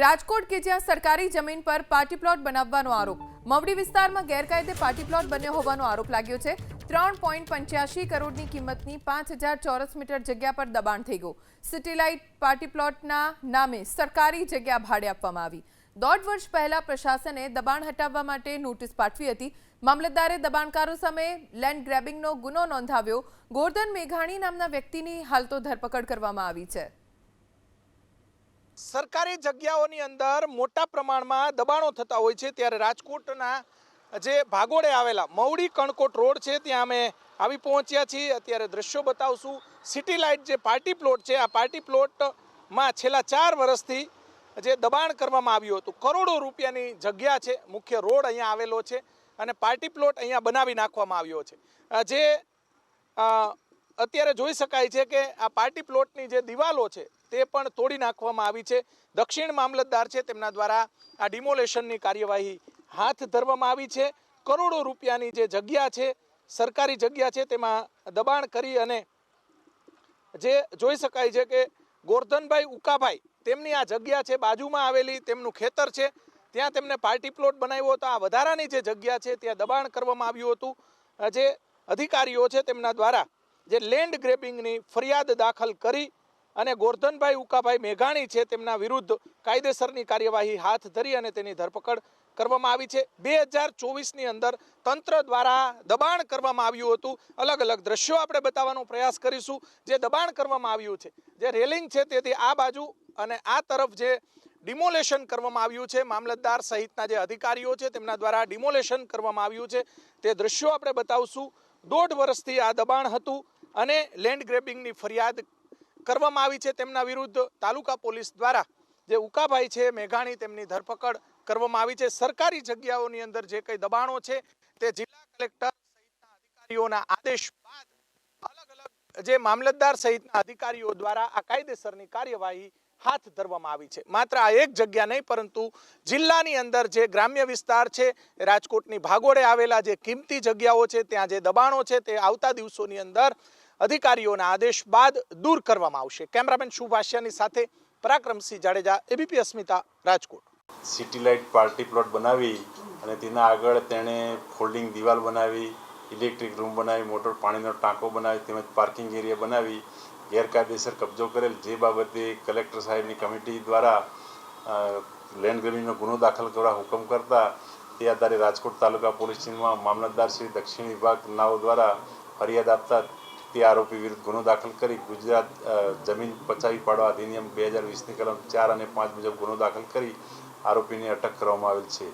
રાજકોટ કે જ્યાં સરકારી જમીન પર પાર્ટી પ્લોટ બનાવવાનો આરોપ મવડી વિસ્તારમાં ગેરકાયદે પાર્ટી પ્લોટ બન્યો હોવાનો આરોપ લાગ્યો છે। 3.85 કરોડની કિંમતની 5000 ચોરસ મીટર જગ્યા પર દબાણ થઈ ગયું। સિટી લાઇટ પાર્ટી પ્લોટના નામે સરકારી જગ્યા ભાડે આપવામાં આવી। 1.5 વર્ષ પહેલા પ્રશાસને દબાણ હટાવવા માટે નોટિસ પાઠવી હતી। મામલતદારે દબાણકારો સામે લેન્ડ ગ્રેબિંગનો ગુનો નોંધાવ્યો। ગોરધન મેઘાણી નામના વ્યક્તિની હાલ તો ધરપકડ કરવામાં આવી છે। સરકારી જગ્યાઓની અંદર મોટા પ્રમાણમાં દબાણો થતા હોય છે ત્યારે રાજકોટના જે ભાગોળે આવેલા મવડી કણકોટ રોડ છે ત્યાં અમે આવી પહોંચ્યા છીએ। અત્યારે દ્રશ્યો બતાવશું। સિટી લાઇટ જે પાર્ટી પ્લોટ છે આ પાર્ટી પ્લોટમાં છેલ્લા 4 વર્ષથી જે દબાણ કરવામાં આવ્યું હતું, કરોડો રૂપિયાની જગ્યા છે, મુખ્ય રોડ અહીંયા આવેલો છે અને પાર્ટી પ્લોટ અહીંયા બનાવી નાખવામાં આવ્યો છે। જે અત્યારે જોઈ શકાય છે કે આ પાર્ટી પ્લોટની જે દિવાલો છે તે પણ તોડી નાખવામાં આવી છે। દક્ષિણ મામલતદાર છે તેમના દ્વારા આ ડિમોલેશનની કાર્યવાહી હાથ ધરવામાં આવી છે। કરોડો રૂપિયાની જે જગ્યા છે, સરકારી જગ્યા છે, તેમાં દબાણ કરી અને જે જોઈ શકાય છે કે ગોરધનભાઈ ઉકાભાઈ તેમની આ જગ્યા છે, બાજુમાં આવેલી તેમનું ખેતર છે, ત્યાં તેમને પાર્ટી પ્લોટ બનાવ્યો હતો। આ વધારાની જે જગ્યા છે ત્યાં દબાણ કરવામાં આવ્યું હતું। જે અધિકારીઓ છે તેમના દ્વારા જે લેન્ડ ગ્રેબિંગની ફરિયાદ દાખલ કરી અને ગોરધનભાઈ ઉકાભાઈ મેઘાણી છે તેમના વિરુદ્ધ કાયદેસરની કાર્યવાહી હાથ ધરી અને તેની ધરપકડ કરવામાં આવી છે। 2024ની અંદર તંત્ર દ્વારા દબાણ કરવામાં આવ્યું હતું। અલગ અલગ દ્રશ્યો આપણે બતાવવાનો પ્રયાસ કરીશું। જે દબાણ કરવામાં આવ્યું છે, જે રેલિંગ છે તેથી આ બાજુ અને આ તરફ જે ડિમોલેશન કરવામાં આવ્યું છે, મામલતદાર સહિતના જે અધિકારીઓ છે તેમના દ્વારા ડિમોલેશન કરવામાં આવ્યું છે તે દ્રશ્યો આપણે બતાવશું। 1.5 વર્ષથી આ દબાણ હતું અને લેન્ડ ગ્રેબિંગની ફરિયાદ કરવામાં આવી છે તેમના વિરુદ્ધ। તાલુકા પોલીસ દ્વારા જે ઉકાભાઈ છે મેઘાણી તેમની ધરપકડ કરવામાં આવી છે। સરકારી જગ્યાઓની અંદર જે કંઈ દબાણો છે તે જિલ્લા કલેક્ટર સહિતના અધિકારીઓના આદેશ બાદ અલગ અલગ જે મામલતદાર સહિતના અધિકારીઓ દ્વારા આ કાયદેસરની કાર્યવાહી હાથ ધરવામાં આવી છે। માત્ર આ એક જગ્યા નહીં પરંતુ જિલ્લાની અંદર જે ગ્રામ્ય વિસ્તાર છે, રાજકોટની ભાગોળે આવેલા જે કિંમતી જગ્યાઓ છે ત્યાં જે દબાણો છે તે આવતા દિવસોની અંદર અધિકારીઓના આદેશ બાદ દૂર કરવામાં આવશે। કેમેરામેન શુભ આશિયાની સાથે Parakramsinh Jadeja, ABP Asmita, Rajkot. City light party plot બનાવી અને તેના આગળ તેણે ફોલ્ડિંગ દિવાલ બનાવી, ઇલેક્ટ્રિક રૂમ બનાવી, મોટર પાણીનો ટાંકો બનાવી તેમજ પાર્કિંગ એરિયા બનાવી ગેરકાયદેસર કબજો કરેલ। જે બાબતે કલેક્ટર સાહેબની કમિટી દ્વારા લેન્ડ ગ્રેબિંગનો ગુનો દાખલ કરવા હુકમ કરતા તે આધારે રાજકોટ તાલુકા પોલીસ સ્ટેશનમાં મામલતદાર શ્રી દક્ષિણ વિભાગ નાઓ દ્વારા ફરિયાદ આપતા તે આરોપી વિરુદ્ધ ગુનો દાખલ કરી ગુજરાત જમીન પચાવી પાડવા અધિનિયમ 2020ની કલમ 4 અને 5 મુજબ ગુનો દાખલ કરી આરોપીને અટક કરવામાં આવેલ છે।